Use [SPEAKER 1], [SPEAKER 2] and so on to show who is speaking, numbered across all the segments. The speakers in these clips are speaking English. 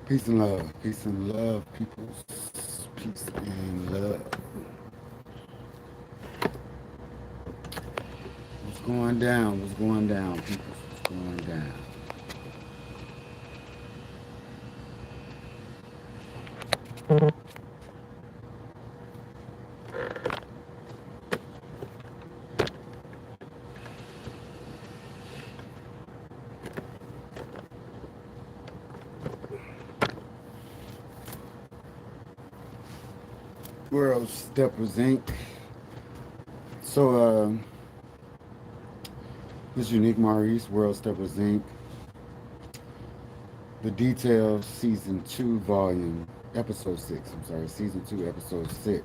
[SPEAKER 1] Peace and love, people. Peace and love. What's going down? What's going down, people? What's going down? World Steppers Inc. So, this unique Maurice, World Steppers Inc. The Details, Season 2, Volume, Episode 6. I'm sorry, Season 2, Episode 6.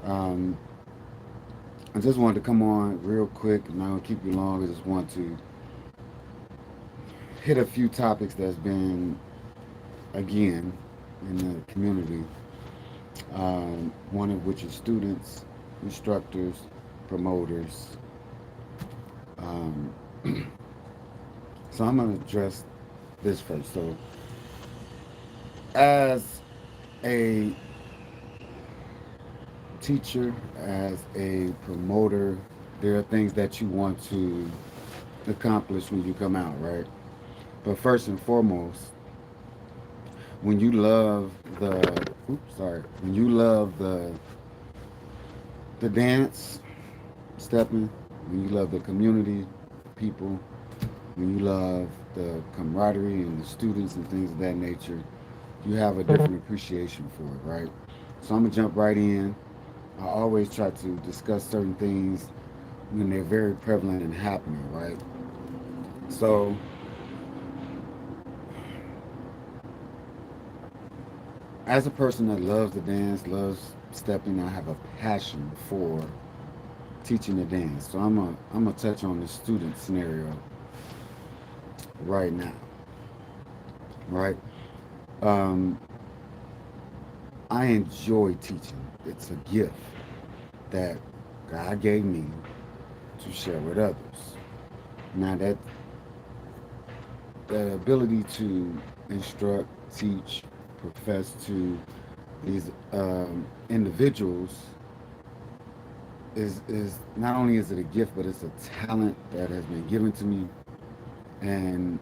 [SPEAKER 1] Um, I just wanted to come on real quick. I'm not going to keep you long. I just want to hit a few topics that's been, again, in the community. One of which is students, instructors, promoters. Um, so I'm going to address this first. So, as a teacher, as a promoter, there are things that you want to accomplish when you come out, right? But first and foremost, when you love when you love the dance, stepping, when you love the community, people, when you love the camaraderie and the students and things of that nature, you have a different appreciation for it, right? So I'm gonna jump right in. I always try to discuss certain things when they're very prevalent and happening, right? So as a person that loves to dance, loves stepping, I have a passion for teaching the dance. So I'm gonna touch on the student scenario right now, right? Um, I enjoy teaching. It's a gift that God gave me to share with others. Now that ability to instruct, teach, profess to these individuals is not only is it a gift, but it's a talent that has been given to me, and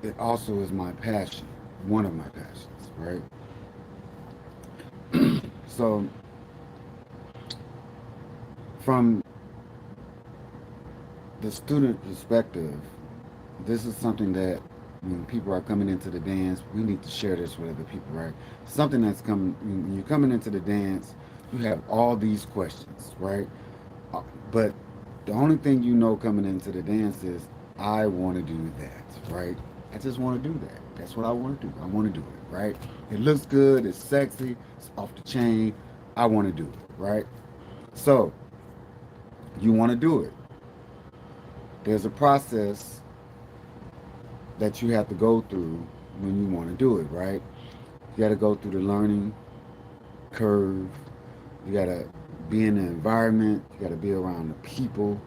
[SPEAKER 1] it also is my passion, one of my passions, right? So from the student perspective, this is something that when people are coming into the dance, we need to share this with other people, right? Something that's coming when you're coming into the dance, you have all these questions, right? Uh, But the only thing you know coming into the dance is, I want to do that, right? I just want to do that. That's what I want to do. I want to do it, right? It looks good. It's sexy. It's off the chain. I want to do it, right? So you want to do it. There's a process that you have to go through when you want to do it, right? You got to go through the learning curve. You got to be in the environment. You got to be around the people.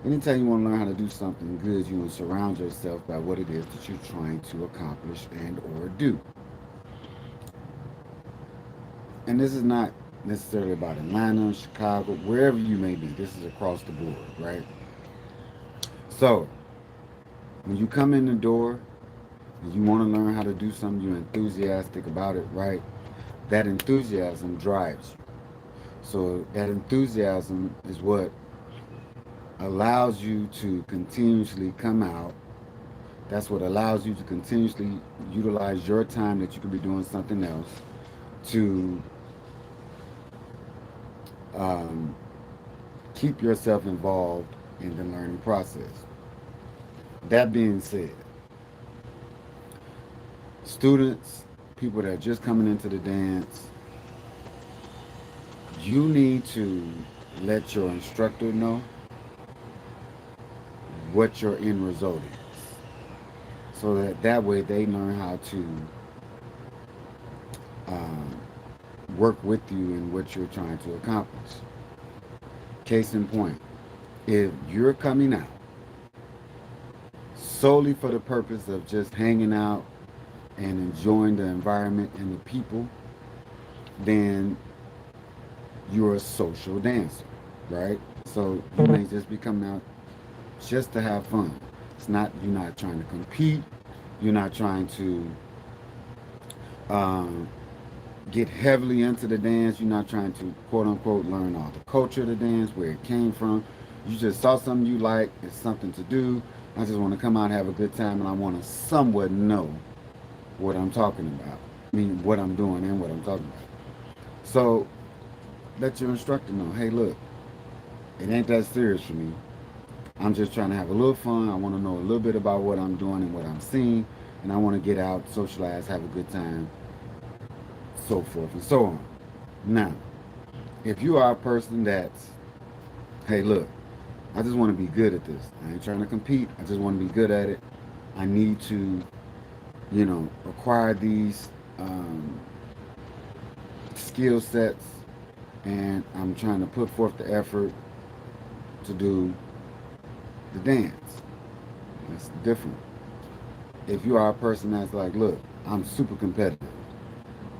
[SPEAKER 1] Anytime you want to learn how to do something good, you want to surround yourself by what it is that you're trying to accomplish and or do. And this is not necessarily about Atlanta, Chicago, wherever you may be. This is across the board, right? So when you come in the door and you want to learn how to do something, you're enthusiastic about it, right? That enthusiasm drives you. So that enthusiasm is what allows you to continuously come out. That's what allows you to continuously utilize your time that you could be doing something else to um, keep yourself involved in the learning process. That being said, students, people that are just coming into the dance, you need to let your instructor know what your end result is, so that way they learn how to um, work with you in what you're trying to accomplish. Case in point, if you're coming out solely for the purpose of just hanging out and enjoying the environment and the people, then you're a social dancer, right? So you may just be coming out just to have fun. It's not, you're not trying to compete. You're not trying to um, get heavily into the dance. You're not trying to quote unquote learn all the culture of the dance, where it came from. You just saw something you like. It's something to do. I just want to come out and have a good time, and I want to somewhat know what I'm talking about. I mean, what I'm doing and what I'm talking about. So let your instructor know, hey, look, it ain't that serious for me. I'm just trying to have a little fun. I want to know a little bit about what I'm doing and what I'm seeing, and I want to get out, socialize, have a good time, so forth and so on. Now, if you are a person that's, hey, look, I just want to be good at this. I ain't trying to compete. I just want to be good at it. I need to, acquire these skill sets, and I'm trying to put forth the effort to do the dance. It's different. If you are a person that's like, look, I'm super competitive.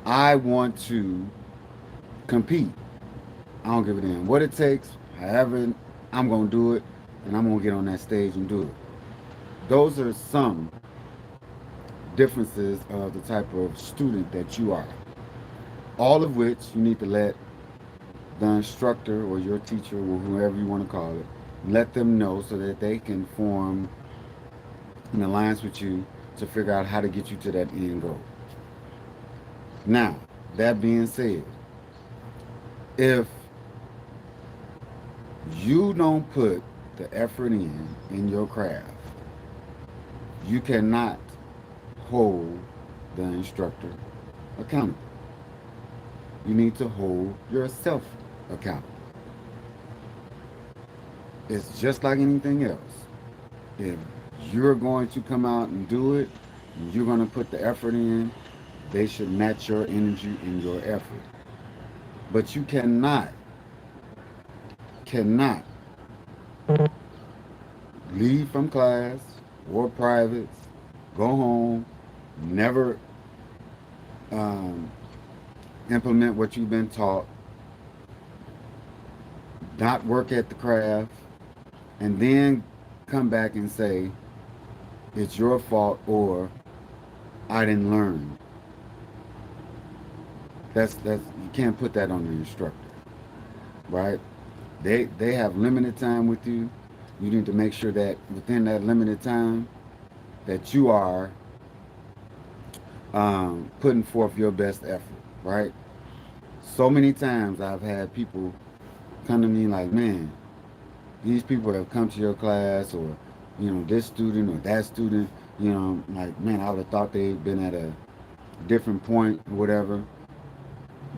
[SPEAKER 1] I want to compete. I don't give a damn what it takes. However, I'm going to do it, and I'm going to get on that stage and do it. Those are some differences of the type of student that you are. All of which you need to let the instructor or your teacher or whoever you want to call it, let them know so that they can form an alliance with you to figure out how to get you to that end goal. Now, that being said, if you don't put the effort in your craft, you cannot hold the instructor accountable. You need to hold yourself accountable. It's just like anything else. If you're going to come out and do it, and you're going to put the effort in, they should match your energy and your effort. But you cannot leave from class or privates, go home, never um, implement what you've been taught, not work at the craft, and then come back and say it's your fault or I didn't learn. That's you can't put that on the instructor, right? They have limited time with you. You need to make sure that within that limited time that you are putting forth your best effort, right? So many times I've had people come to me like, man, these people have come to your class, or this student or that student, like, man, I would have thought they'd been at a different point or whatever.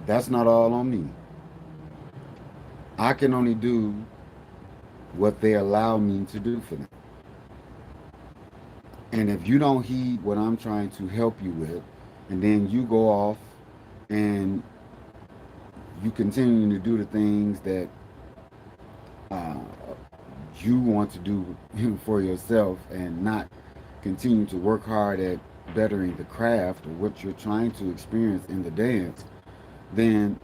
[SPEAKER 1] That's not all on me. I can only do what they allow me to do for them. And if you don't heed what I'm trying to help you with, and then you go off and you continue to do the things that uh, you want to do for yourself, and not continue to work hard at bettering the craft or what you're trying to experience in the dance, then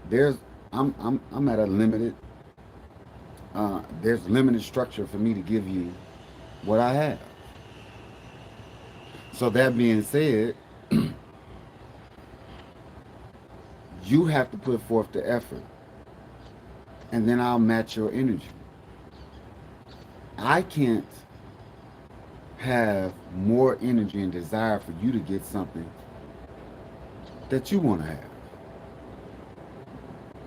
[SPEAKER 1] I'm at a limited there's limited structure for me to give you what I have. So that being said, you have to put forth the effort, and then I'll match your energy. I can't have more energy and desire for you to get something that you want to have,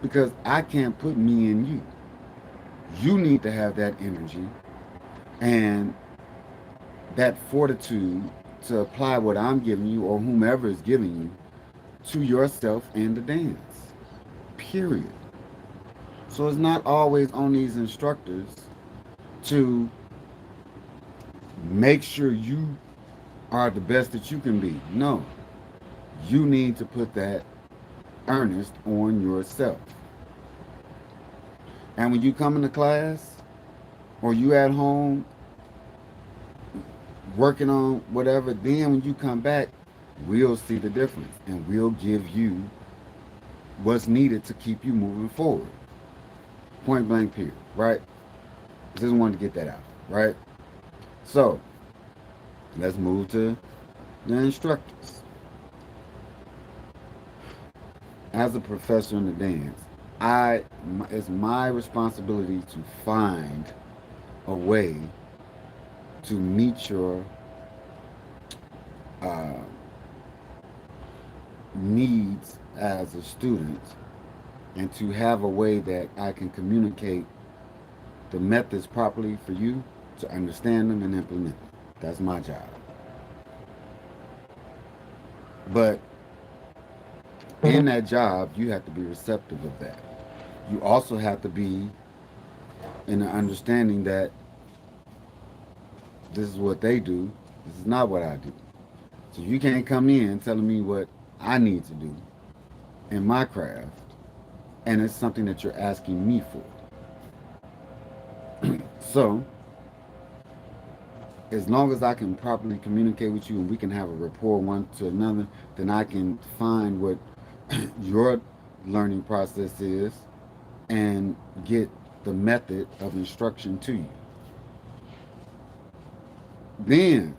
[SPEAKER 1] because I can't put me in you. You need to have that energy and that fortitude to apply what I'm giving you or whomever is giving you to yourself and the dance. Period. So it's not always on these instructors to make sure you are the best that you can be. No. You need to put that earnest on yourself. And when you come into class or you at home, working on whatever. Then when you come back, we'll see the difference and we'll give you what's needed to keep you moving forward. Point blank period, right? Just wanted to get that out, right? So let's move to the instructors. As a professor in the dance, it's my responsibility to find a way to meet your uh, needs as a student and to have a way that I can communicate the methods properly for you to understand them and implement them. That's my job. But in that job, you have to be receptive of that. You also have to be in the understanding that this is what they do, this is not what I do. So you can't come in telling me what I need to do in my craft, and it's something that you're asking me for. So, as long as I can properly communicate with you and we can have a rapport one to another, then I can find what your learning process is and get the method of instruction to you. Then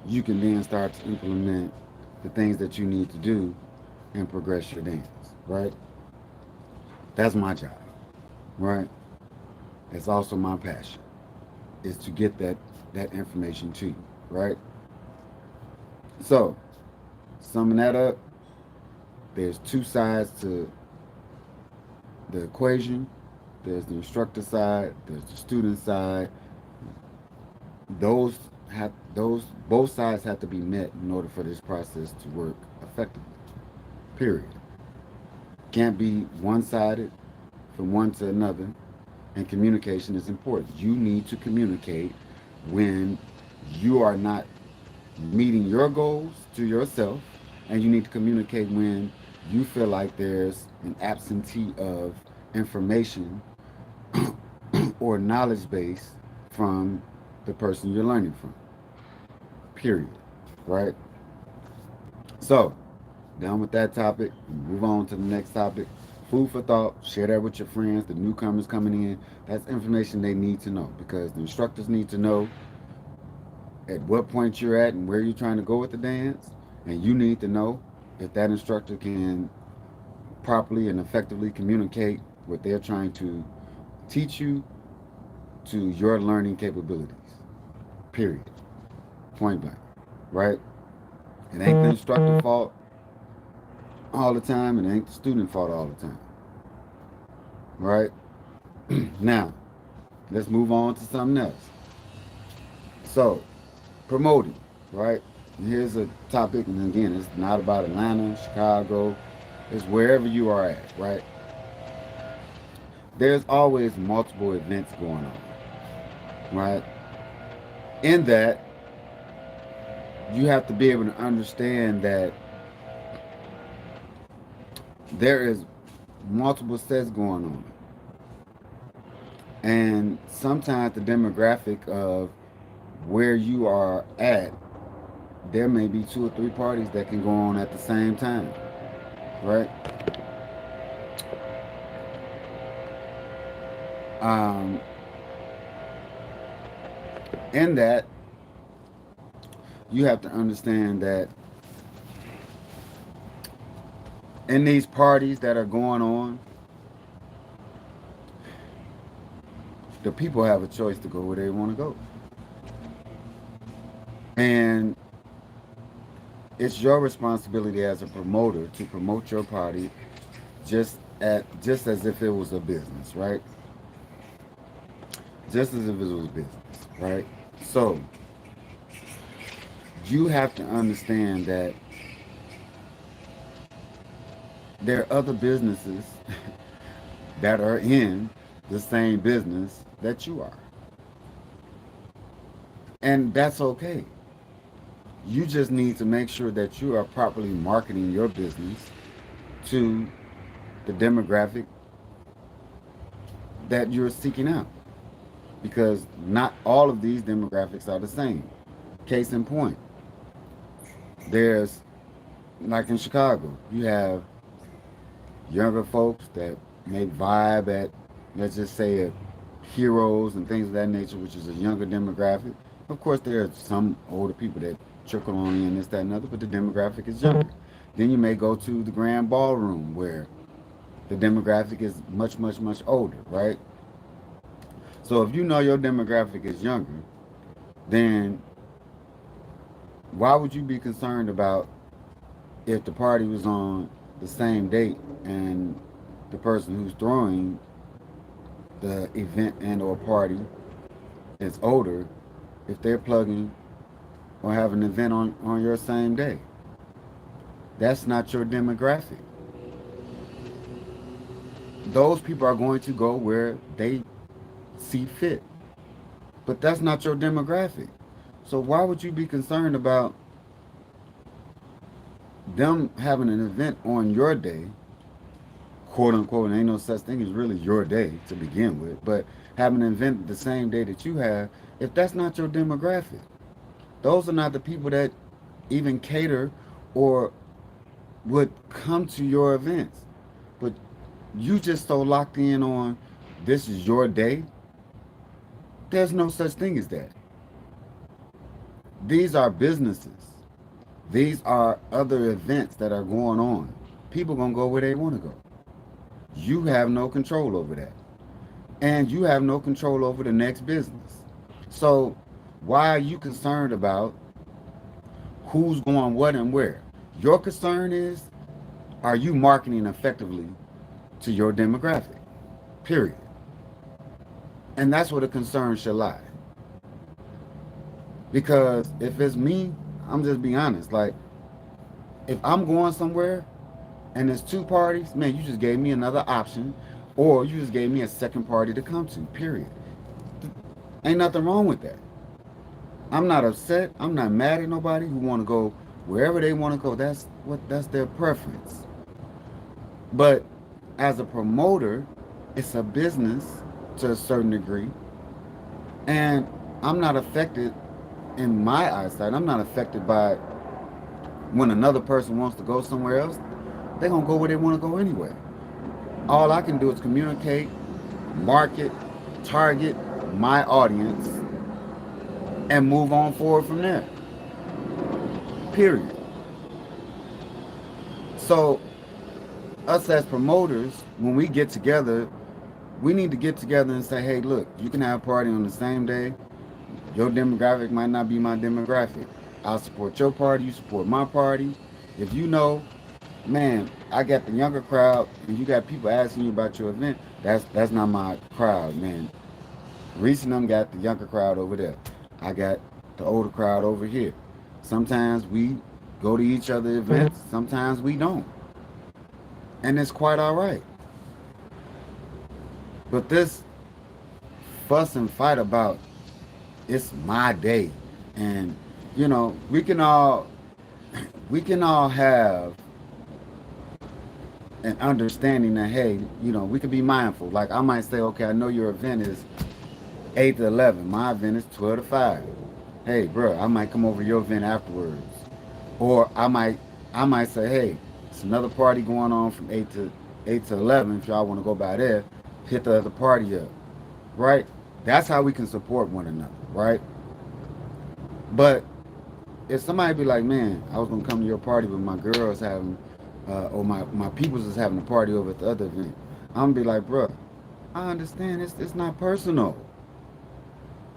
[SPEAKER 1] you can then start to implement the things that you need to do and progress your dance, right? That's my job, right? It's also my passion, is to get that information to you, right? So, summing that up, there's two sides to the equation. There's the instructor side, there's the student side. Those both sides have to be met in order for this process to work effectively. Period. Can't be one-sided from one to another, and communication is important. You need to communicate when you are not meeting your goals to yourself, and you need to communicate when you feel like there's an absentee of information or knowledge base from the person you're learning from. Period. Right? So, done with that topic. Move on to the next topic. Food for thought. Share that with your friends, the newcomers coming in. That's information they need to know because the instructors need to know at what point you're at and where you're trying to go with the dance. And you need to know if that instructor can properly and effectively communicate what they're trying to teach you to your learning capabilities. Period. Point blank. Right? It ain't the instructor fault all the time, and it ain't the student fault all the time. Right? Now, let's move on to something else. So, promoting, right? And here's a topic, and again, it's not about Atlanta, Chicago, it's wherever you are at, right? There's always multiple events going on, right? In that, you have to be able to understand that there is multiple sets going on. And sometimes the demographic of where you are at, there may be 2 or 3 parties that can go on at the same time, right? Um, in that, you have to understand that in these parties that are going on, the people have a choice to go where they want to go. And it's your responsibility as a promoter to promote your party just as if it was a business, right? Just as if it was a business, right? So you have to understand that there are other businesses that are in the same business that you are. And that's okay. You just need to make sure that you are properly marketing your business to the demographic that you're seeking out. because not all of these demographics are the same. Case in point, there's, like in Chicago, you have younger folks that may vibe at, let's just say, at heroes and things of that nature, which is a younger demographic. Of course, there are some older people that trickle on in this, that, and other, but the demographic is younger. Then you may go to the grand ballroom where the demographic is much, much, much older, right? So if you know your demographic is younger, then why would you be concerned about if the party was on the same date and the person who's throwing the event and or party is older, if they're plugging or have an event on your same day? That's not your demographic. Those people are going to go where they see fit, but that's not your demographic. So why would you be concerned about them having an event on your day, quote unquote? And ain't no such thing as really your day to begin with, but having an event the same day that you have, if that's not your demographic, those are not the people that even cater or would come to your events. But you just so locked in on this is your day. There's no such thing as that. These are businesses. These are other events that are going on. People gonna go where they want to go. You have no control over that. And you have no control over the next business. So why are you concerned about who's going what and where? Your concern is, are you marketing effectively to your demographic? Period. And that's where the concern should lie. Because if it's me, I'm just being honest. Like, if I'm going somewhere and there's two parties, man, you just gave me another option, or you just gave me a second party to come to. Period. Ain't nothing wrong with that. I'm not upset. I'm not mad at nobody who want to go wherever they want to go. That's their preference. But as a promoter, it's a business to a certain degree, and I'm not affected in my eyesight. I'm not affected by when another person wants to go somewhere else. They're gonna go where they want to go anyway. All I can do is communicate, market, target my audience, and move on forward from there. Period. So us as promoters, when we get together, we need to get together and say, hey, look, you can have a party on the same day. Your demographic might not be my demographic. I'll support your party, you support my party. If you know, man, I got the younger crowd and you got people asking you about your event, that's not my crowd, man. Reese and them got the younger crowd over there. I got the older crowd over here. Sometimes we go to each other's events, sometimes we don't. And it's quite all right. But this fuss and fight about it's my day, and we can all have an understanding that, hey, we can be mindful. Like, I might say, okay, I know your event is 8 to 11. My event is 12 to 5. Hey, bro, I might come over to your event afterwards. Or I might say, hey, it's another party going on from 8 to 11. If y'all want to go by there, hit the other party up. Right? That's how we can support one another, right? But if somebody be like, man, I was gonna come to your party, but my girl's having, or my peoples is having a party over at the other event, I'm gonna be like, bro, I understand. It's not personal.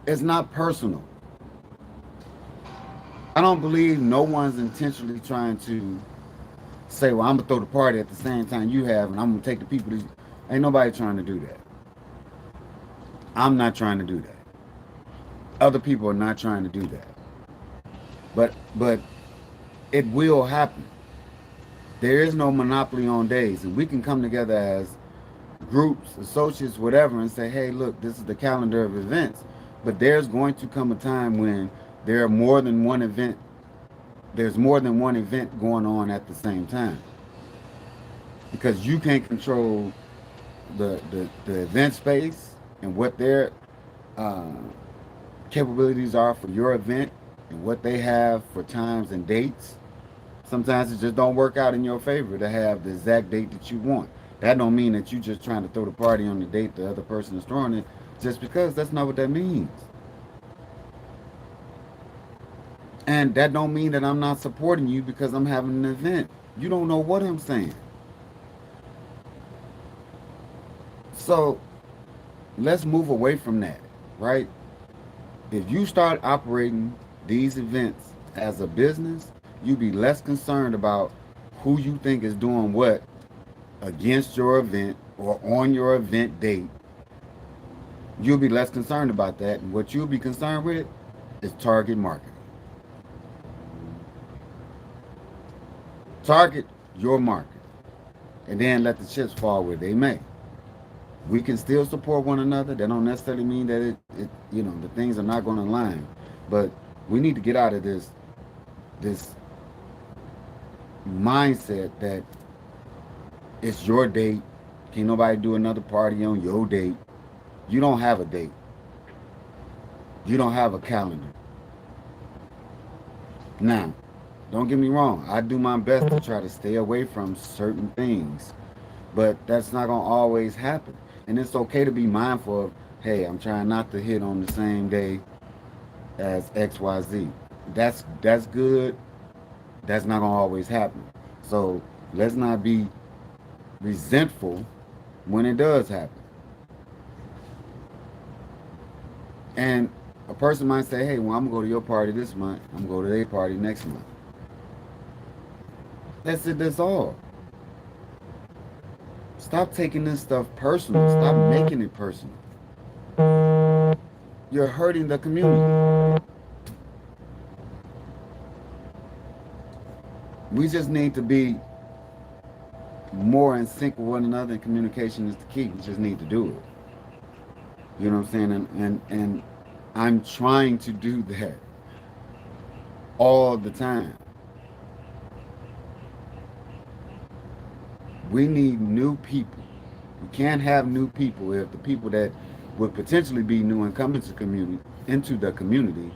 [SPEAKER 1] It's not personal. I don't believe no one's intentionally trying to say, well, I'm gonna throw the party at the same time you have, and I'm gonna take the people. Ain't nobody trying to do that. I'm not trying to do that. Other people are not trying to do that. But it will happen. There is no monopoly on days, and we can come together as groups, associates, whatever, and say, hey, look, this is the calendar of events. But there's going to come a time when there are more than one event. There's more than one event going on at the same time, because you can't control the event space and what they're uh, capabilities are for your event and what they have for times and dates, sometimes it just don't work out in your favor to have the exact date that you want. That don't mean that you just trying to throw the party on the date the other person is throwing it, just because that's not what that means. And that don't mean that I'm not supporting you because I'm having an event. You don't know what I'm saying. So let's move away from that, right? If you start operating these events as a business, you be less concerned about who you think is doing what against your event or on your event date. You'll be less concerned about that. And what you'll be concerned with is target marketing. Target your market and then let the chips fall where they may. We can still support one another. That don't necessarily mean that the things are not going to align. But we need to get out of this mindset that it's your date. Can't nobody do another party on your date. You don't have a date. You don't have a calendar. Now, don't get me wrong. I do my best to try to stay away from certain things, but that's not going to always happen. And it's okay to be mindful of, hey, I'm trying not to hit on the same day as XYZ. That's good. That's not going to always happen. So let's not be resentful when it does happen. And a person might say, hey, well, I'm going to go to your party this month. I'm going to go to their party next month. That's it. That's all. Stop taking this stuff personal. Stop making it personal. You're hurting the community. We just need to be more in sync with one another, and communication is the key. We just need to do it. You know what I'm saying? And I'm trying to do that all the time. We need new people. We can't have new people if the people that would potentially be new and come into the community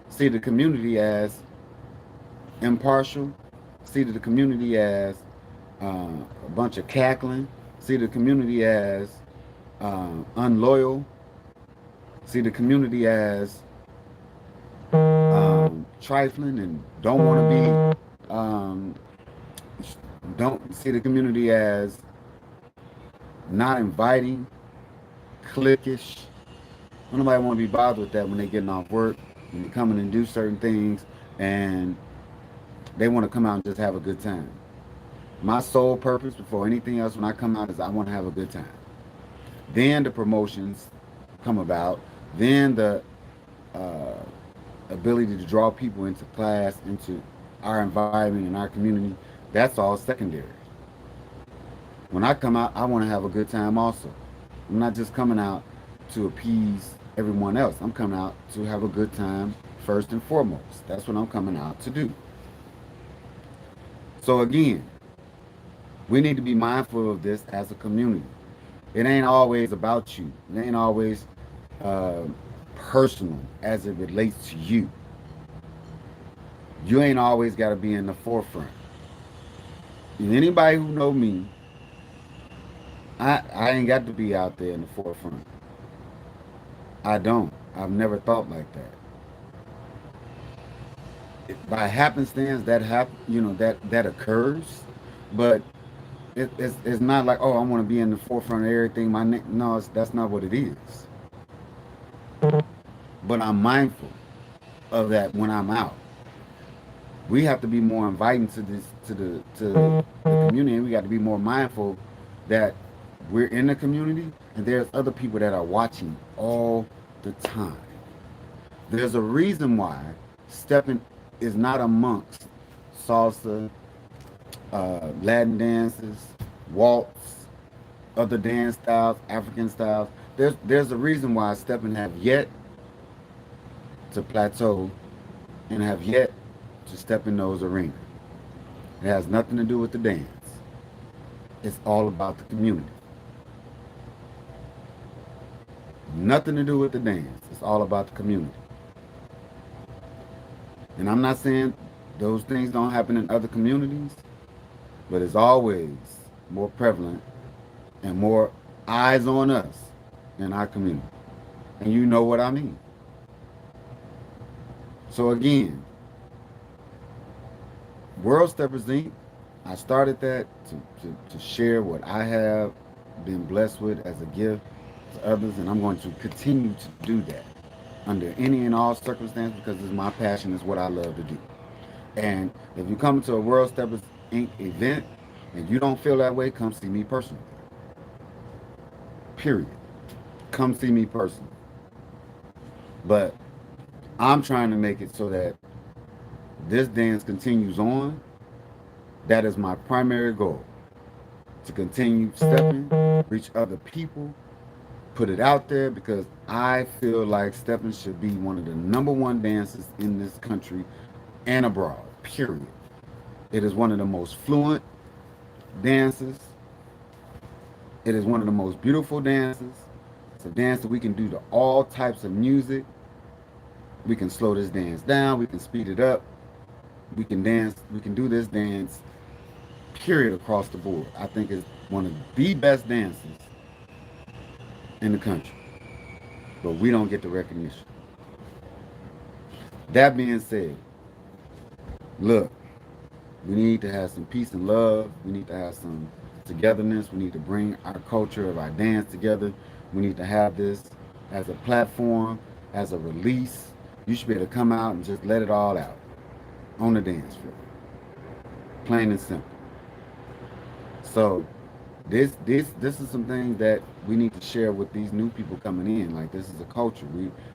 [SPEAKER 1] see the community as impartial, see the community as a bunch of cackling, see the community as unloyal, see the community as trifling and don't want to be, don't see the community as not inviting, cliquish. Nobody want to be bothered with that when they getting off work, when they come in and do certain things, and they want to come out and just have a good time. My sole purpose before anything else when I come out is I want to have a good time. Then the promotions come about. Then the uh, ability to draw people into class, into our environment and our community, that's all secondary. When I come out, I want to have a good time also. I'm not just coming out to appease everyone else. I'm coming out to have a good time first and foremost. That's what I'm coming out to do. So again, we need to be mindful of this as a community. It ain't always about you. It ain't always uh, personal as it relates to you. You ain't always got to be in the forefront. And anybody who know me, I ain't got to be out there in the forefront. I don't. I've never thought like that. By happenstance, that occurs, but it's not like, oh, I want to be in the forefront of everything. No, that's not what it is. But I'm mindful of that when I'm out. We have to be more inviting to the community, and we got to be more mindful that we're in the community and there's other people that are watching all the time. There's a reason why stepping is not amongst salsa, Latin dances, waltz, other dance styles, African styles. There's a reason why stepping have yet to plateau and have yet to step in those arenas. It has nothing to do with the dance. It's all about the community. nothing to do with the dance. It's all about the community. And I'm not saying those things don't happen in other communities, but it's always more prevalent and more eyes on us in our community. And you know what I mean. So again, World Steppers Inc. I started that to share what I have been blessed with as a gift to others, and I'm going to continue to do that under any and all circumstances because it's my passion, it's what I love to do. And if you come to a World Steppers Inc. event and you don't feel that way, come see me personally. Period. Come see me personally. But I'm trying to make it so that this dance continues on. That is my primary goal. To continue stepping, reach other people, put it out there because I feel like stepping should be one of the number one dances in this country and abroad. Period. It is one of the most fluent dances. It is one of the most beautiful dances. It's a dance that we can do to all types of music. We can slow this dance down. We can speed it up. We can dance. We can do this dance, period, across the board. I think it's one of the best dances in the country. But we don't get the recognition. That being said, look, we need to have some peace and love. We need to have some togetherness. We need to bring our culture of our dance together. We need to have this as a platform, as a release. You should be able to come out and just let it all out on the dance floor. Plain and simple. So this is some things that we need to share with these new people coming in. Like, this is a culture.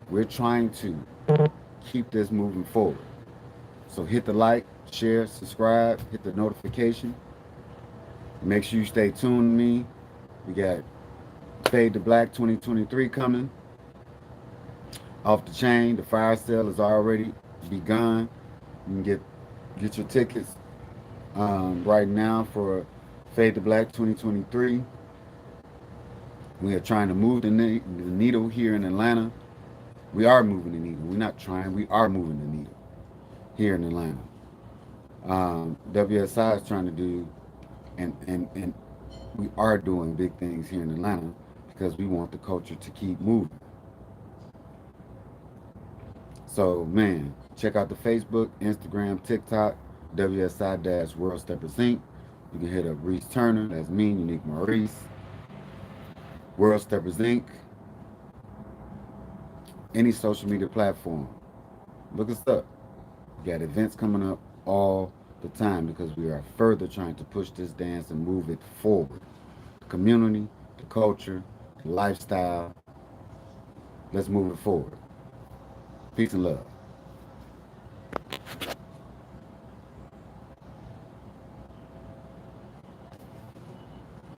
[SPEAKER 1] We're trying to keep this moving forward. So hit the like, share, subscribe, hit the notification. Make sure you stay tuned to me. We got Fade to Black 2023 coming. Off the chain. The fire sale has already begun. You can get your tickets right now for Fade to Black 2023. We are trying to move the needle here in Atlanta. We are moving the needle. We're not trying. We are moving the needle here in Atlanta. WSI is trying to do, and we are doing big things here in Atlanta because we want the culture to keep moving. So, man, check out the Facebook, Instagram, TikTok, WSI-World Steppers Inc. You can hit up Reese Turner, that's me, Unique Maurice, World Steppers Inc. Any social media platform. Look us up. We got events coming up all the time because we are further trying to push this dance and move it forward. The community, the culture, the lifestyle. Let's move it forward. Peace and love.